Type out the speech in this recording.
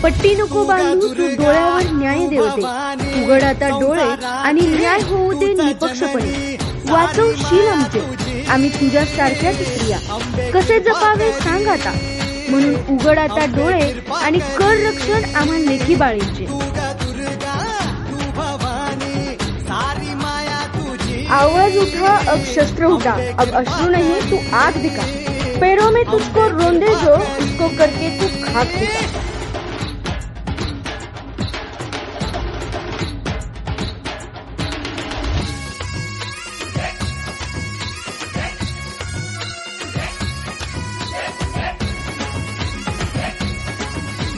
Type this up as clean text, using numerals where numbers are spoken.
पट्टी नको बांधू तू डोळ्यावर न्याय देवते, उघड आता डोळे आणि न्याय होऊ दे निपक्षपणे. वाचवशील आम्ही तुझ्या सारख्याच स्त्रिया, कसे जपावे सांग आता. म्हणून उघड आता डोळे आणि कर रक्षण आम्हा लेखी बाळींचे. आवाज उठा अब शस्त्र उठा, अब अश्रु नहीं तू आग दिखा. पैरों में तुझको रोंदे जो उसको करके तू खाक दिखा.